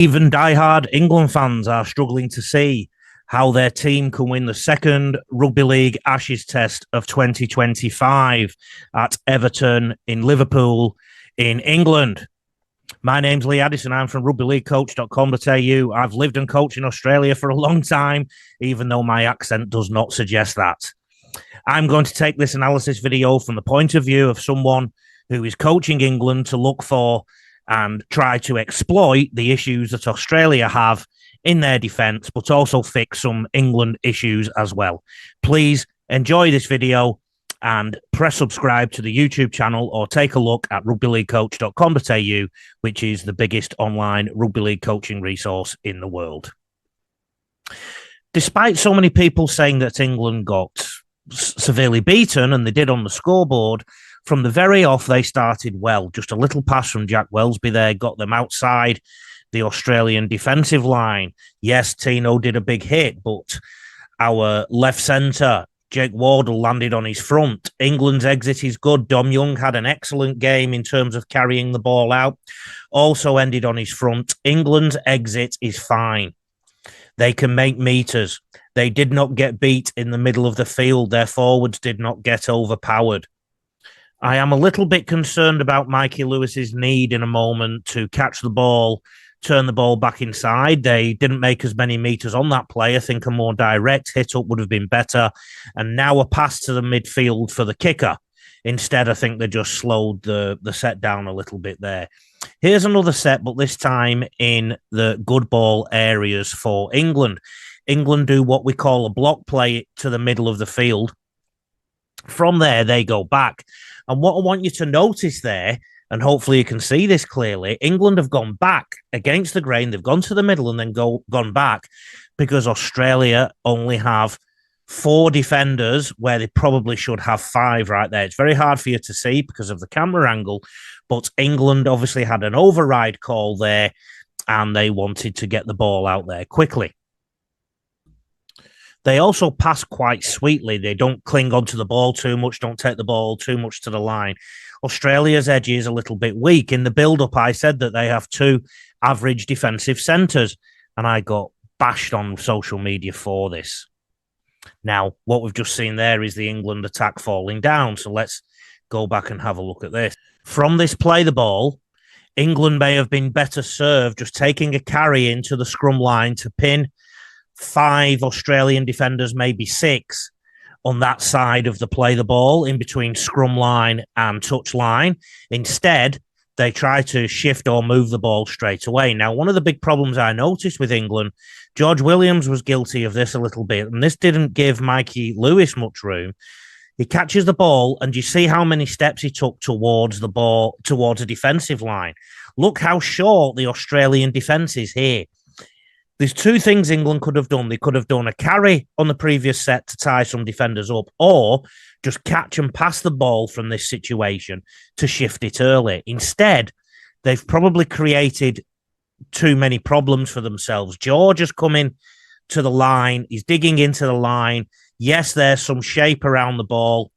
Even diehard England fans are struggling to see how their team can win the second Rugby League Ashes Test of 2025 at Everton in Liverpool in England. My name's Lee Addison. I'm from rugbyleaguecoach.com.au. I've lived and coached in Australia for a long time, even though my accent does not suggest that. I'm going to take this analysis video from the point of view of someone who is coaching England to look for and try to exploit the issues that Australia have in their defence, but also fix some England issues as well. Please enjoy this video and press subscribe to the YouTube channel or take a look at rugbyleaguecoach.com.au, which is the biggest online rugby league coaching resource in the world. Despite so many people saying that England got severely beaten, and they did on the scoreboard, from the very off, they started well. Just a little pass from Jack Welsby there got them outside the Australian defensive line. Yes, Tino did a big hit, but our left centre, Jake Wardle, landed on his front. England's exit is good. Dom Young had an excellent game in terms of carrying the ball out. Also ended on his front. England's exit is fine. They can make meters. They did not get beat in the middle of the field. Their forwards did not get overpowered. I am a little bit concerned about Mikey Lewis's need in a moment to catch the ball, turn the ball back inside. They didn't make as many meters on that play. I think a more direct hit up would have been better. And now a pass to the midfield for the kicker. Instead, I think they just slowed the set down a little bit there. Here's another set, but this time in the good ball areas for England. England do what we call a block play to the middle of the field. From there, they go back. And what I want you to notice there, and hopefully you can see this clearly, England have gone back against the grain. They've gone to the middle and then gone back because Australia only have 4 defenders where they probably should have 5 right there. It's very hard for you to see because of the camera angle, but England obviously had an override call there and they wanted to get the ball out there quickly. They also pass quite sweetly. They don't cling onto the ball too much, don't take the ball too much to the line. Australia's edge is a little bit weak. In the build-up, I said that they have 2 average defensive centres, and I got bashed on social media for this. Now, what we've just seen there is the England attack falling down, so let's go back and have a look at this. From this play the ball, England may have been better served just taking a carry into the scrum line to pin 5 Australian defenders, maybe 6, on that side of the play the ball in between scrum line and touch line. Instead, they try to shift or move the ball straight away. Now, one of the big problems I noticed with England, George Williams was guilty of this a little bit, and this didn't give Mikey Lewis much room. He catches the ball, and you see how many steps he took towards the ball, towards a defensive line. Look how short the Australian defence is here. There's 2 things England could have done. They could have done a carry on the previous set to tie some defenders up, or just catch and pass the ball from this situation to shift it early. Instead, they've probably created too many problems for themselves. George has come in to the line. He's digging into the line. Yes, there's some shape around the ball,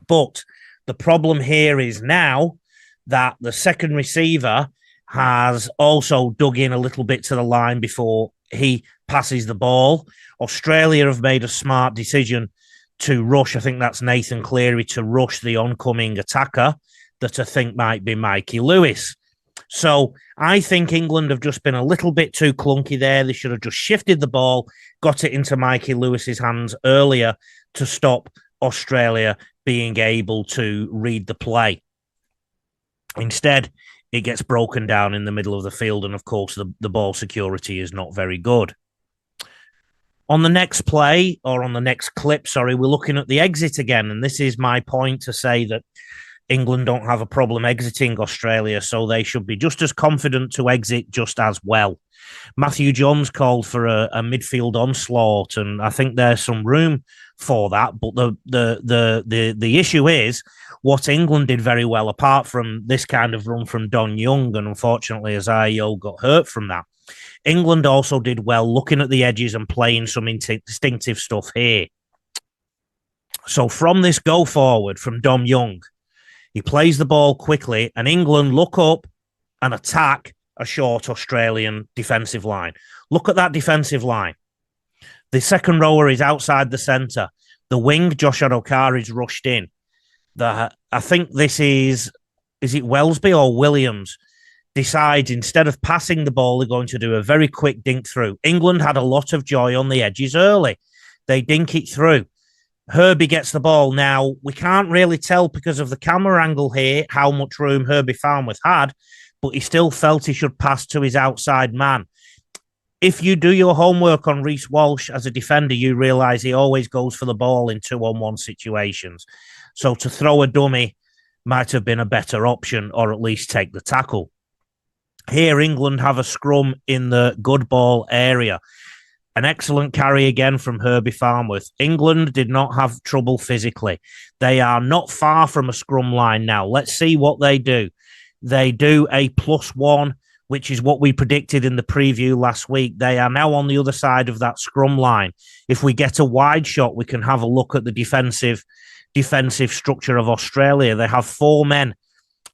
but the problem here is now that the second receiver has also dug in a little bit to the line before he passes the ball. Australia have made a smart decision to rush. I think that's Nathan Cleary, to rush the oncoming attacker that I think might be Mikey Lewis. So I think England have just been a little bit too clunky there. They should have just shifted the ball, got it into Mikey Lewis's hands earlier to stop Australia being able to read the play. Instead, it gets broken down in the middle of the field, and of course, the ball security is not very good. On the next play, or on the next clip, sorry, we're looking at the exit again, and this is my point to say that England don't have a problem exiting Australia, so they should be just as confident to exit just as well. Matthew Johns called for a midfield onslaught, and I think there's some room for that. But the issue is what England did very well, apart from this kind of run from Don Young, and unfortunately, Azayo got hurt from that. England also did well looking at the edges and playing some instinctive stuff here. So from this go forward from Dom Young, he plays the ball quickly, and England look up and attack a short Australian defensive line. Look at that defensive line. The second rower is outside the centre. The wing, Josh Adokar, is rushed in. I think this is it Welsby or Williams, decides instead of passing the ball, they're going to do a very quick dink through. England had a lot of joy on the edges early. They dink it through. Herbie gets the ball. Now, we can't really tell because of the camera angle here how much room Herbie Farnworth had, but he still felt he should pass to his outside man. If you do your homework on Reece Walsh as a defender, you realise he always goes for the ball in 2-on-1 situations. So to throw a dummy might have been a better option, or at least take the tackle. Here, England have a scrum in the good ball area. An excellent carry again from Herbie Farnworth. England did not have trouble physically. They are not far from a scrum line now. Let's see what they do. They do a +1, which is what we predicted in the preview last week. They are now on the other side of that scrum line. If we get a wide shot, we can have a look at the defensive structure of Australia. They have 4 men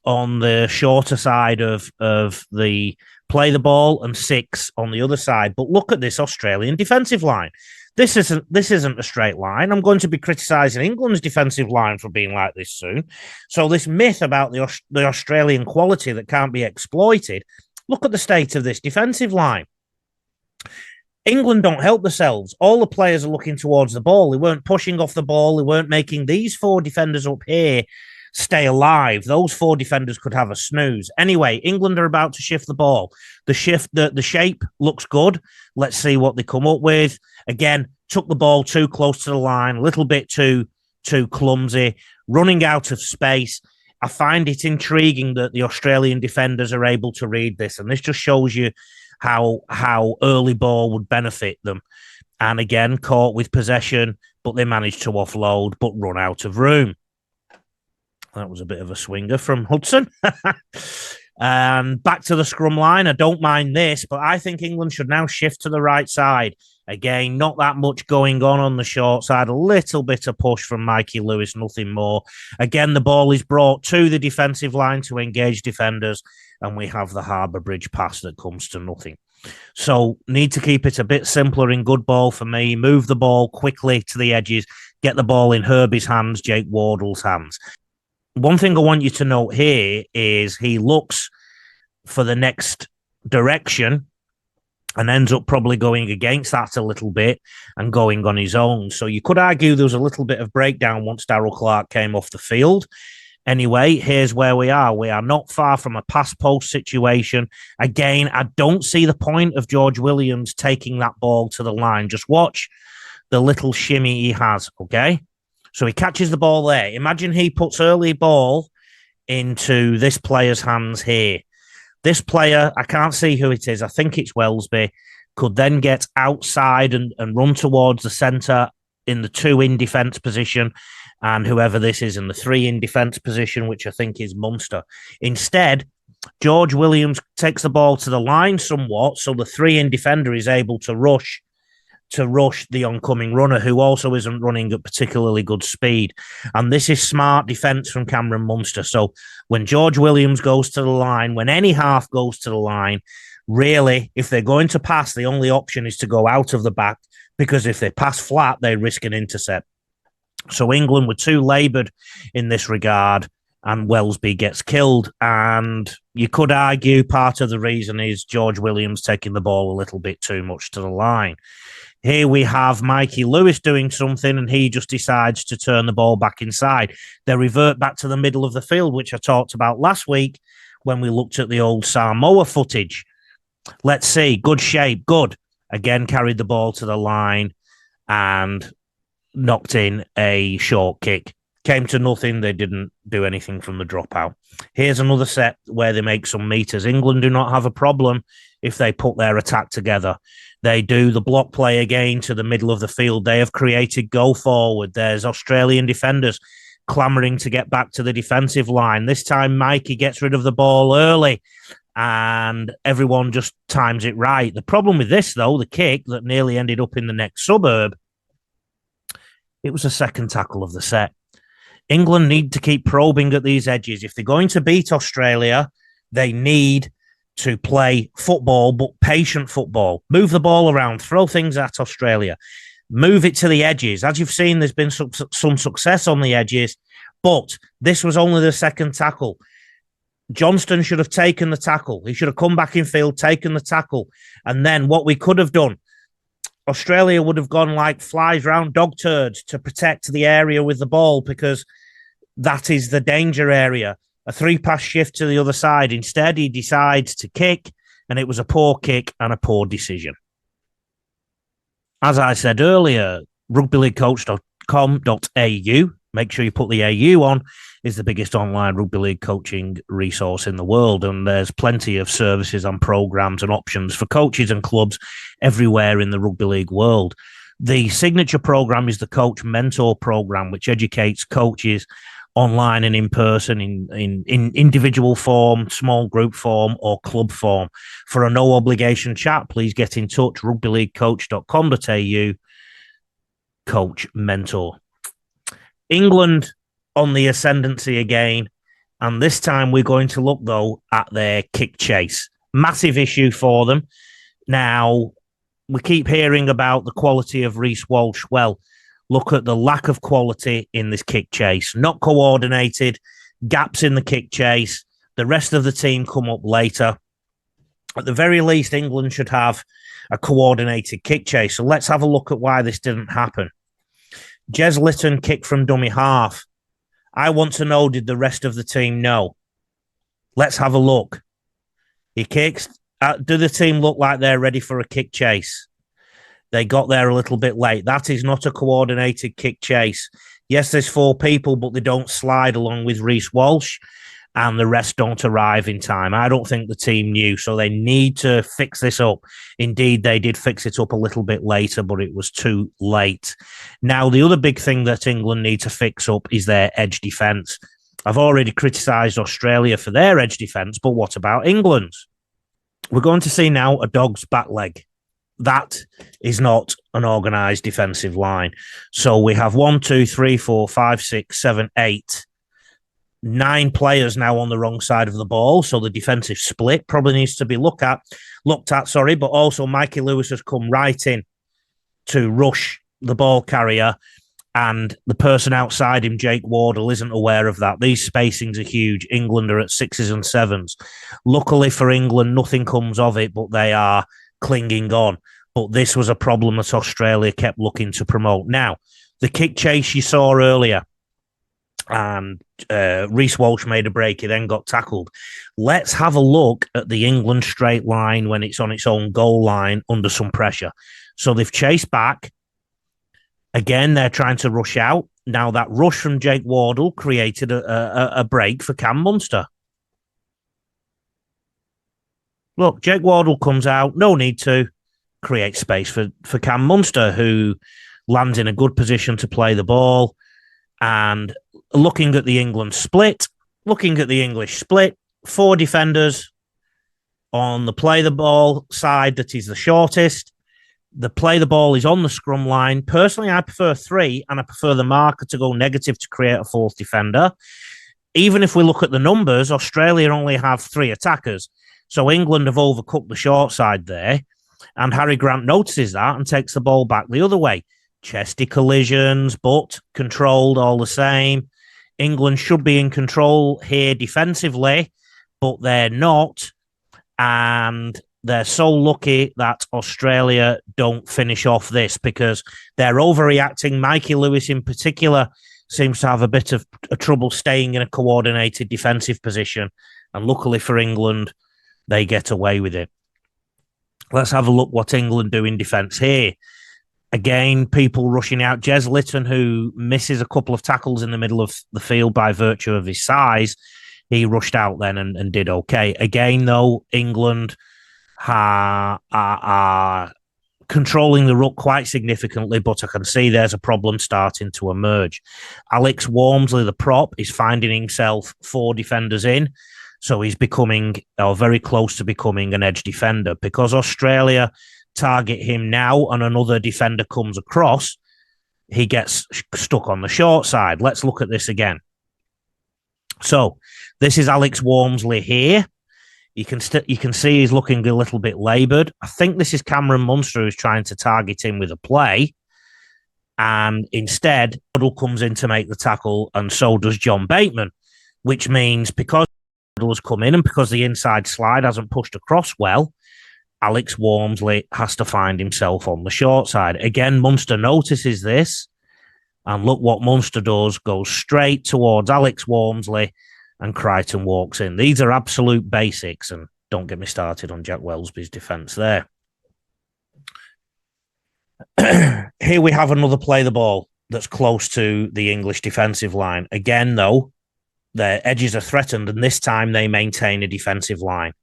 on the shorter side of the play the ball and 6 on the other side. But look at this Australian defensive line. This isn't a straight line. I'm going to be criticising England's defensive line for being like this soon. So this myth about the Australian quality that can't be exploited, look at the state of this defensive line. England don't help themselves. All the players are looking towards the ball. They weren't pushing off the ball. They weren't making these 4 defenders up here stay alive. Those 4 defenders could have a snooze. Anyway, England are about to shift the ball. The shape looks good. Let's see what they come up with. Again, took the ball too close to the line, a little bit too clumsy, running out of space. I find it intriguing that the Australian defenders are able to read this, and this just shows you how early ball would benefit them. And again, caught with possession, but they managed to offload, but run out of room. That was a bit of a swinger from Hudson. And back to the scrum line. I don't mind this, but I think England should now shift to the right side. Again, not that much going on the short side. A little bit of push from Mikey Lewis, nothing more. Again, the ball is brought to the defensive line to engage defenders, and we have the Harbour Bridge pass that comes to nothing. So need to keep it a bit simpler in good ball for me. Move the ball quickly to the edges. Get the ball in Herbie's hands, Jake Wardle's hands. One thing I want you to note here is he looks for the next direction and ends up probably going against that a little bit and going on his own. So you could argue there was a little bit of breakdown once Darrell Clark came off the field. Anyway, here's where we are. We are not far from a pass post situation. Again, I don't see the point of George Williams taking that ball to the line. Just watch the little shimmy he has, okay? So he catches the ball there. Imagine he puts early ball into this player's hands here. This player, I can't see who it is. I think it's Welsby, could then get outside and run towards the centre in the 2 in defence position, and whoever this is in the 3 in defence position, which I think is Munster. Instead, George Williams takes the ball to the line somewhat, so the 3 in defender is able to rush the oncoming runner, who also isn't running at particularly good speed. And this is smart defence from Cameron Munster. So when George Williams goes to the line, when any half goes to the line, really, if they're going to pass, the only option is to go out of the back, because if they pass flat, they risk an intercept. So England were too laboured in this regard, and Welsby gets killed. And you could argue part of the reason is George Williams taking the ball a little bit too much to the line. Here we have Mikey Lewis doing something, and he just decides to turn the ball back inside. They revert back to the middle of the field, which I talked about last week when we looked at the old Samoa footage. Let's see. Good shape. Good. Again, carried the ball to the line and knocked in a short kick. Came to nothing. They didn't do anything from the dropout. Here's another set where they make some meters. England do not have a problem if they put their attack together. They do the block play again to the middle of the field. They have created go forward. There's Australian defenders clamouring to get back to the defensive line. This time, Mikey gets rid of the ball early and everyone just times it right. The problem with this, though, the kick that nearly ended up in the next suburb, it was a second tackle of the set. England need to keep probing at these edges. If they're going to beat Australia, they need to play football, but patient football. Move the ball around, throw things at Australia, move it to the edges. As you've seen, there's been some success on the edges, but this was only the second tackle. Johnston should have taken the tackle. He should have come back in field, taken the tackle. And then what we could have done, Australia would have gone like flies round dog turds to protect the area with the ball, because that is the danger area. A 3-pass shift to the other side. Instead, he decides to kick, and it was a poor kick and a poor decision. As I said earlier, rugbyleaguecoach.com.au, make sure you put the AU on, is the biggest online rugby league coaching resource in the world. And there's plenty of services and programs and options for coaches and clubs everywhere in the rugby league world. The signature program is the Coach Mentor program, which educates coaches online and in person, in individual form, small group form, or club form. For a no obligation chat, please get in touch. rugbyleaguecoach.com.au, Coach Mentor. England on the ascendancy again, and this time we're going to look, though, at their kick chase. Massive issue for them. Now, we keep hearing about the quality of Reece Walsh. Well, look at the lack of quality in this kick chase. Not coordinated, gaps in the kick chase. The rest of the team come up later. At the very least, England should have a coordinated kick chase. So let's have a look at why this didn't happen. Jez Litton kicked from dummy half. I want to know, did the rest of the team know? Let's have a look. He kicks. Do the team look like they're ready for a kick chase? They got there a little bit late. That is not a coordinated kick chase. Yes, there's 4 people, but they don't slide along with Reece Walsh, and the rest don't arrive in time. I don't think the team knew, so they need to fix this up. Indeed, they did fix it up a little bit later, but it was too late. Now, the other big thing that England need to fix up is their edge defence. I've already criticised Australia for their edge defence, but what about England's? We're going to see now a dog's back leg. That is not an organised defensive line. So we have 1, 2, 3, 4, 5, 6, 7, 8, 9 players now on the wrong side of the ball. So the defensive split probably needs to be looked at. But also Mikey Lewis has come right in to rush the ball carrier, and the person outside him, Jake Wardle, isn't aware of that. These spacings are huge. England are at 6s and 7s. Luckily for England, nothing comes of it, but they are clinging on. But this was a problem that Australia kept looking to promote. Now, the kick chase you saw earlier, and Reece Walsh made a break. He then got tackled. Let's have a look at the England straight line when it's on its own goal line under some pressure. So they've chased back. Again, they're trying to rush out. Now, that rush from Jake Wardle created a break for Cam Munster. Look, Jake Wardle comes out. No need to create space for Cam Munster, who lands in a good position to play the ball. And looking at the English split, 4 defenders on the play the ball side that is the shortest. The play the ball is on the scrum line. Personally, I prefer 3, and I prefer the marker to go negative to create a 4th defender. Even if we look at the numbers, Australia only have 3 attackers. So England have overcooked the short side there. And Harry Grant notices that and takes the ball back the other way. Chesty collisions, but controlled all the same. England should be in control here defensively, but they're not. And they're so lucky that Australia don't finish off this, because they're overreacting. Mikey Lewis in particular seems to have a bit of trouble staying in a coordinated defensive position. And luckily for England, they get away with it. Let's have a look what England do in defence here. Again, people rushing out. Jez Litton, who misses a couple of tackles in the middle of the field by virtue of his size, he rushed out then and did okay. Again, though, England are controlling the ruck quite significantly, but I can see there's a problem starting to emerge. Alex Walmsley, the prop, is finding himself 4 defenders in. So he's becoming, or very close to becoming, an edge defender. Because Australia target him now and another defender comes across, he gets stuck on the short side. Let's look at this again. So this is Alex Walmsley here. You can see he's looking a little bit laboured. I think this is Cameron Munster who's trying to target him with a play. And instead, Huddle comes in to make the tackle, and so does John Bateman, which means because Huddle has come in and because the inside slide hasn't pushed across well, Alex Walmsley has to find himself on the short side. Again, Munster notices this, and look what Munster does, goes straight towards Alex Walmsley, and Crichton walks in. These are absolute basics, and don't get me started on Jack Welsby's defence there. Here we have another play the ball that's close to the English defensive line. Again, though, their edges are threatened, and this time they maintain a defensive line,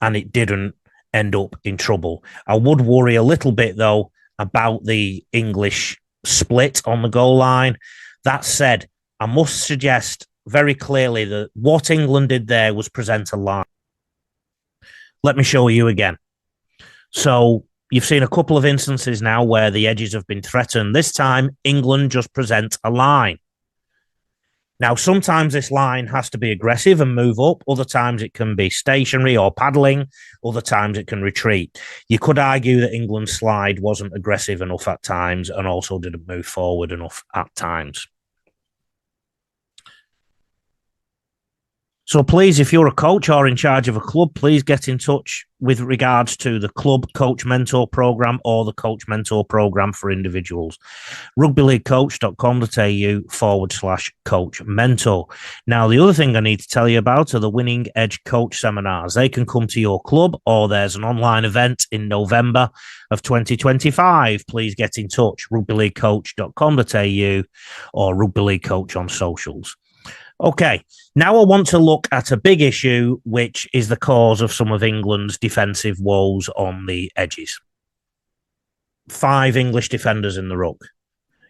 and it didn't end up in trouble. I would worry a little bit, though, about the English split on the goal line. That said, I must suggest very clearly that what England did there was present a line. Let me show you again. So you've seen a couple of instances now where the edges have been threatened. This time, England just present a line. Now, sometimes this line has to be aggressive and move up. Other times it can be stationary or paddling. Other times it can retreat. You could argue that England's slide wasn't aggressive enough at times and also didn't move forward enough at times. So please, if you're a coach or in charge of a club, please get in touch with regards to the club coach mentor program or the coach mentor program for individuals. rugbyleaguecoach.com.au/coach mentor. Now, the other thing I need to tell you about are the Winning Edge Coach Seminars. They can come to your club, or there's an online event in November of 2025. Please get in touch, rugbyleaguecoach.com.au or Rugby League Coach on socials. Okay, now I want to look at a big issue, which is the cause of some of England's defensive woes on the edges. 5 English defenders in the ruck.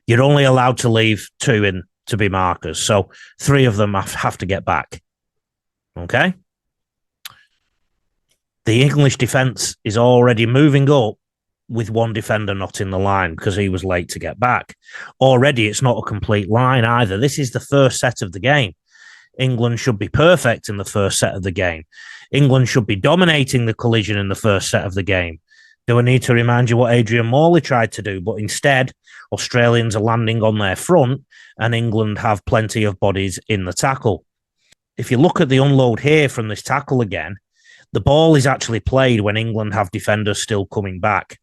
You're only allowed to leave 2 in to be markers, so 3 of them have to get back. Okay? The English defence is already moving up with 1 defender not in the line because he was late to get back. Already, it's not a complete line either. This is the first set of the game. England should be perfect in the first set of the game. England should be dominating the collision in the first set of the game. Do I need to remind you what Adrian Morley tried to do? But instead, Australians are landing on their front and England have plenty of bodies in the tackle. If you look at the unload here from this tackle again, the ball is actually played when England have defenders still coming back.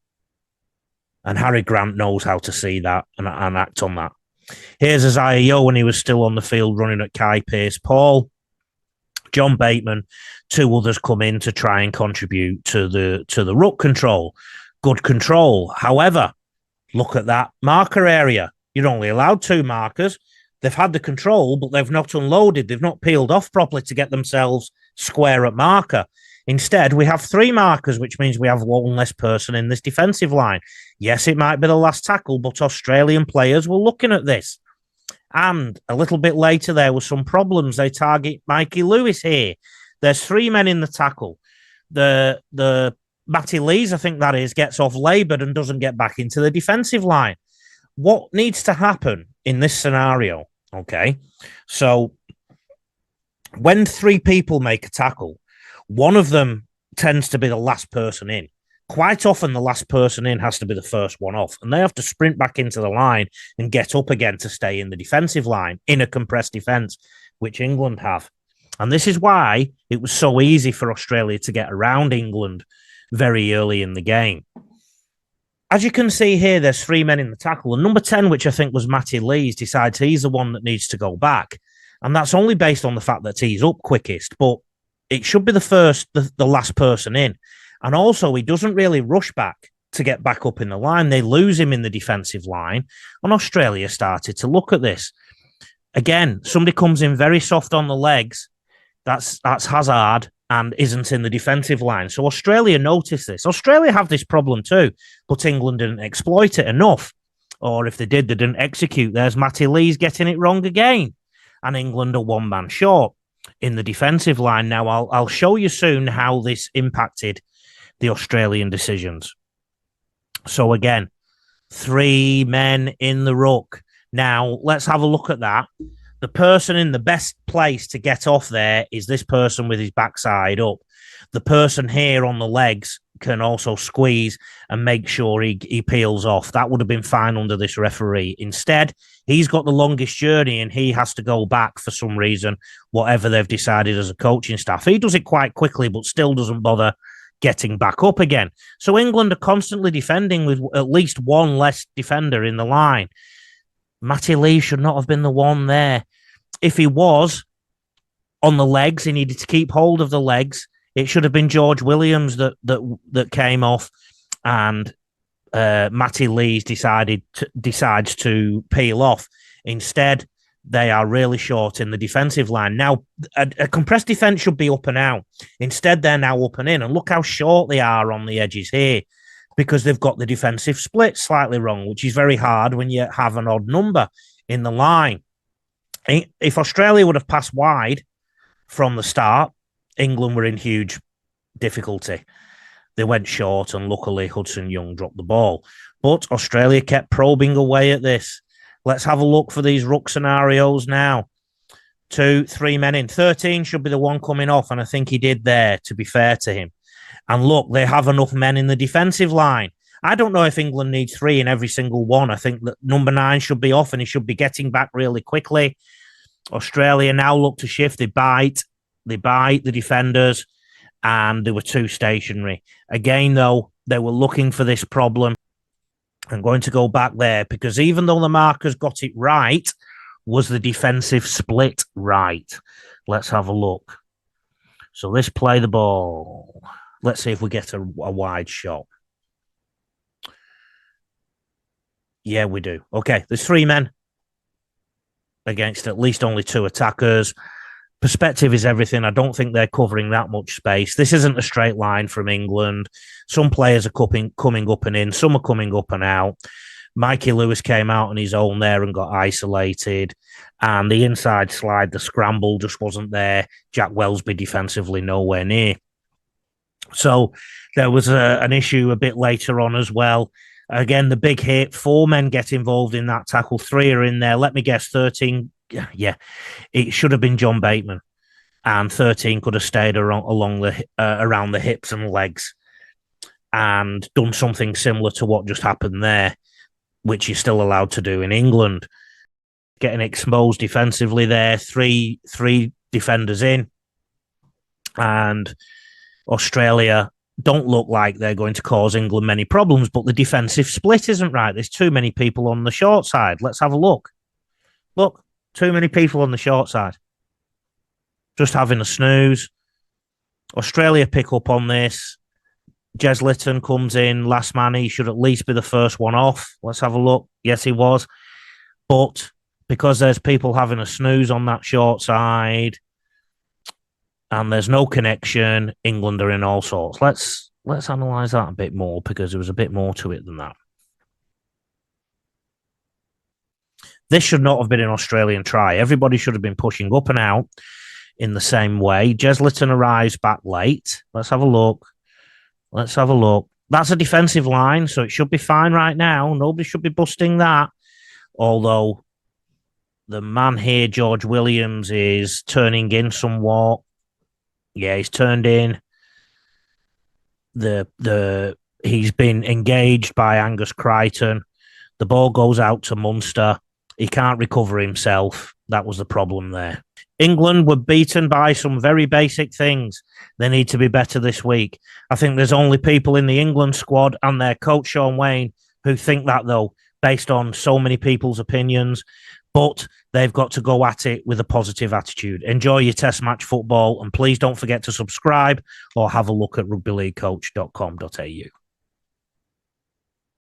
And Harry Grant knows how to see that and act on that. Here's Isaiah Yeo when he was still on the field running at Kai Pearce-Paul. John Bateman, 2 others come in to try and contribute to the ruck control. Good control. However, look at that marker area. You're only allowed 2 markers. They've had the control, but they've not unloaded. They've not peeled off properly to get themselves square at marker. Instead, we have 3 markers, which means we have 1 less person in this defensive line. Yes, it might be the last tackle, but Australian players were looking at this. And a little bit later, there were some problems. They target Mikey Lewis here. There's 3 men in the tackle. The Matty Lees, I think that is, gets off laboured and doesn't get back into the defensive line. What needs to happen in this scenario? Okay, so when 3 people make a tackle, one of them tends to be the last person in. Quite often, the last person in has to be the first one off, and they have to sprint back into the line and get up again to stay in the defensive line in a compressed defence, which England have. And this is why it was so easy for Australia to get around England very early in the game. As you can see here, there's 3 men in the tackle, and number 10, which I think was Matty Lees, decides he's the one that needs to go back. And that's only based on the fact that he's up quickest, but it should be the last person in. And also, he doesn't really rush back to get back up in the line. They lose him in the defensive line. And Australia started to look at this. Again, somebody comes in very soft on the legs. That's Hazard and isn't in the defensive line. So Australia noticed this. Australia have this problem too, but England didn't exploit it enough. Or if they did, they didn't execute. There's Matty Lees getting it wrong again. And England are 1 man short in the defensive line. Now, I'll show you soon how this impacted the Australian decisions. So again, 3 men in the ruck. Now, let's have a look at that. The person in the best place to get off there is this person with his backside up. the person here on the legs can also squeeze and make sure he peels off. That would have been fine under this referee. Instead, he's got the longest journey and he has to go back for some reason, whatever they've decided as a coaching staff. He does it quite quickly, but still doesn't bother getting back up again. So England are constantly defending with at least one less defender in the line. Matty Lee should not have been the one there. If he was on the legs, he needed to keep hold of the legs. It should have been George Williams that came off, and Matty Lee decides to peel off. Instead, they are really short in the defensive line. Now, a compressed defence should be up and out. Instead, they're now up and in. And look how short they are on the edges here, because they've got the defensive split slightly wrong, which is very hard when you have an odd number in the line. If Australia would have passed wide from the start, England were in huge difficulty. They went short, and luckily Hudson Young dropped the ball. But Australia kept probing away at this. Let's have a look for these ruck scenarios now. 2, 3 men in. 13 should be the one coming off, and I think he did there, to be fair to him. And look, they have enough men in the defensive line. I don't know if England needs 3 in every single one. I think that number 9 should be off, and he should be getting back really quickly. Australia now look to shift. They bite the defenders, and they were too stationary. Again, though, they were looking for this problem. I'm going to go back there, because even though the markers got it right, was the defensive split right? Let's have a look. So let's play the ball. Let's see if we get a wide shot. Yeah, we do. Okay, there's 3 men against at least only 2 attackers. Perspective is everything. I don't think they're covering that much space. This isn't a straight line from England. Some players are coming up and in. Some are coming up and out. Mikey Lewis came out on his own there and got isolated. And the inside slide, the scramble just wasn't there. Jack Welsby defensively nowhere near. So there was an issue a bit later on as well. Again, the big hit. 4 men get involved in that tackle. 3 are in there. Let me guess, 13. Yeah, it should have been John Bateman, and 13 could have stayed around the hips and legs and done something similar to what just happened there, which you're still allowed to do in England. Getting exposed defensively there, three defenders in, and Australia don't look like they're going to cause England many problems, but the defensive split isn't right. There's too many people on the short side. Let's have a look. Look. Too many people on the short side. Just having a snooze. Australia pick up on this. Jez Litton comes in. Last man, he should at least be the first one off. Let's have a look. Yes, he was. But because there's people having a snooze on that short side and there's no connection, England are in all sorts. Let's analyse that a bit more, because there was a bit more to it than that. This should not have been an Australian try. Everybody should have been pushing up and out in the same way. Jez Litton arrives back late. Let's have a look. That's a defensive line, so it should be fine right now. Nobody should be busting that. Although the man here, George Williams, is turning in somewhat. Yeah, he's turned in. He's been engaged by Angus Crichton. The ball goes out to Munster. He can't recover himself. That was the problem there. England were beaten by some very basic things. They need to be better this week. I think there's only people in the England squad and their coach, Sean Wayne, who think that, though, based on so many people's opinions. But they've got to go at it with a positive attitude. Enjoy your test match football, and please don't forget to subscribe or have a look at rugbyleaguecoach.com.au.